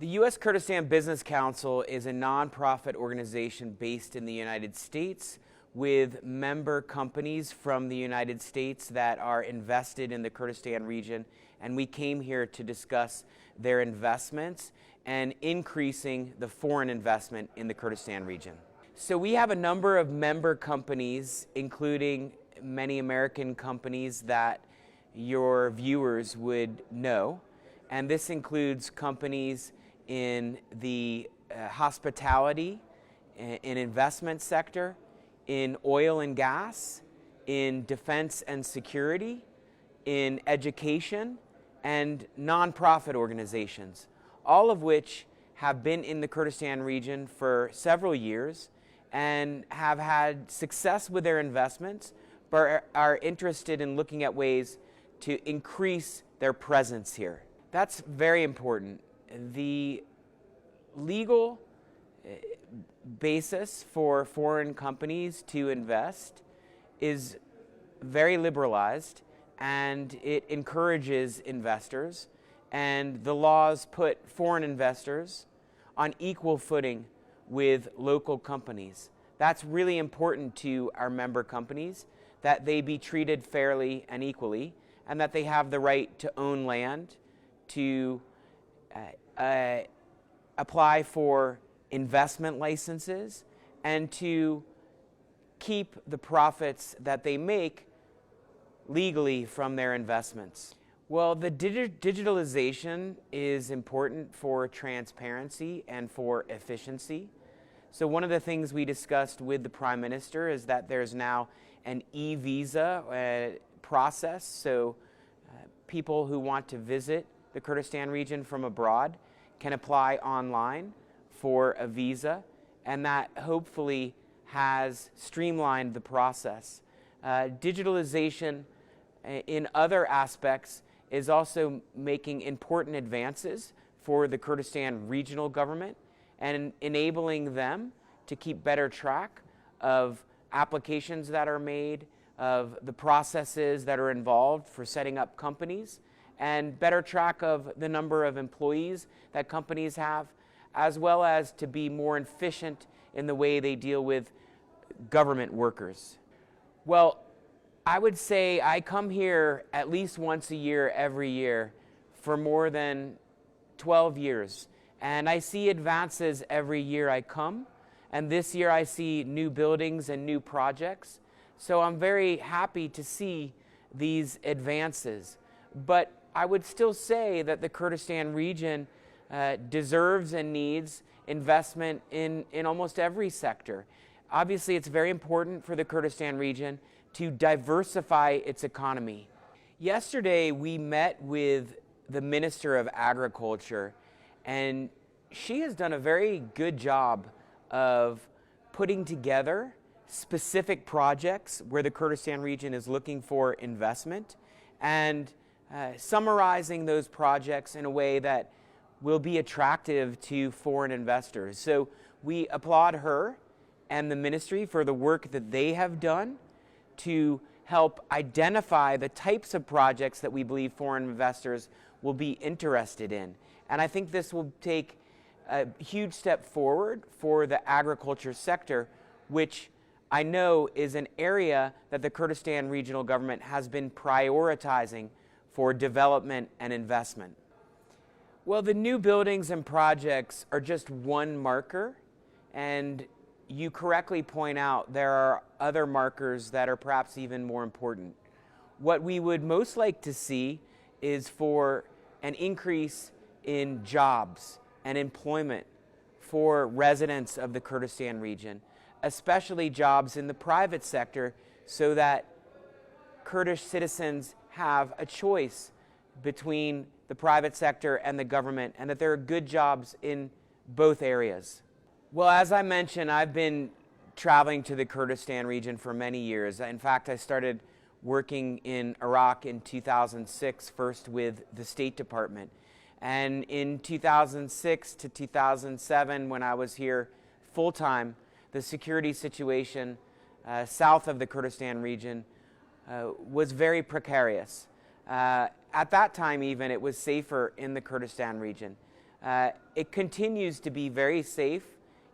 The US-Kurdistan Business Council is a nonprofit organization based in the United States with member companies from the United States that are invested in the Kurdistan region, and we came here to discuss their investments and increasing the foreign investment in the Kurdistan region. So we have a number of member companies, including many American companies that your viewers would know, and this includes companies in the hospitality, in investment sector, in oil and gas, in defense and security, in education, and nonprofit organizations, all of which have been in the Kurdistan region for several years and have had success with their investments, but are interested in looking at ways to increase their presence here. That's very important. The legal basis for foreign companies to invest is very liberalized, and it encourages investors, and the laws put foreign investors on equal footing with local companies. That's really important to our member companies, that they be treated fairly and equally, and that they have the right to own land, to apply for investment licenses, and to keep the profits that they make legally from their investments. Well, the digitalization is important for transparency and for efficiency. So one of the things we discussed with the Prime Minister is that there's now an e-visa process, so people who want to visit the Kurdistan region from abroad can apply online for a visa, and that hopefully has streamlined the process. Digitalization in other aspects is also making important advances for the Kurdistan regional government and enabling them to keep better track of applications that are made, of the processes that are involved for setting up companies, and better track of the number of employees that companies have, as well as to be more efficient in the way they deal with government workers. Well, I would say I come here at least once a year, every year, for more than 12 years. And I see advances every year I come. And this year I see new buildings and new projects. So I'm very happy to see these advances. But I would still say that the Kurdistan region deserves and needs investment in almost every sector. Obviously, it's very important for the Kurdistan region to diversify its economy. Yesterday, we met with the Minister of Agriculture, and she has done a very good job of putting together specific projects where the Kurdistan region is looking for investment and summarizing those projects in a way that will be attractive to foreign investors. So we applaud her and the ministry for the work that they have done to help identify the types of projects that we believe foreign investors will be interested in. And I think this will take a huge step forward for the agriculture sector, which I know is an area that the Kurdistan regional government has been prioritizing for development and investment. Well, the new buildings and projects are just one marker, and you correctly point out there are other markers that are perhaps even more important. What we would most like to see is for an increase in jobs and employment for residents of the Kurdistan region, especially jobs in the private sector, so that Kurdish citizens have a choice between the private sector and the government, and that there are good jobs in both areas. Well, as I mentioned, I've been traveling to the Kurdistan region for many years. In fact, I started working in Iraq in 2006, first with the State Department. And in 2006 to 2007, when I was here full-time, the security situation south of the Kurdistan region was very precarious. At that time even, it was safer in the Kurdistan region. It continues to be very safe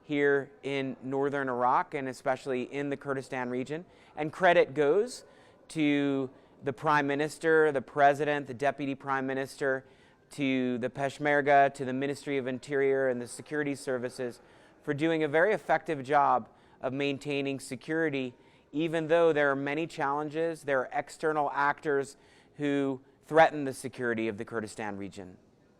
here in northern Iraq, and especially in the Kurdistan region. And credit goes to the Prime Minister, the President, the Deputy Prime Minister, to the Peshmerga, to the Ministry of Interior and the security services for doing a very effective job of maintaining security, even though there are many challenges. There are external actors who threaten the security of the Kurdistan region.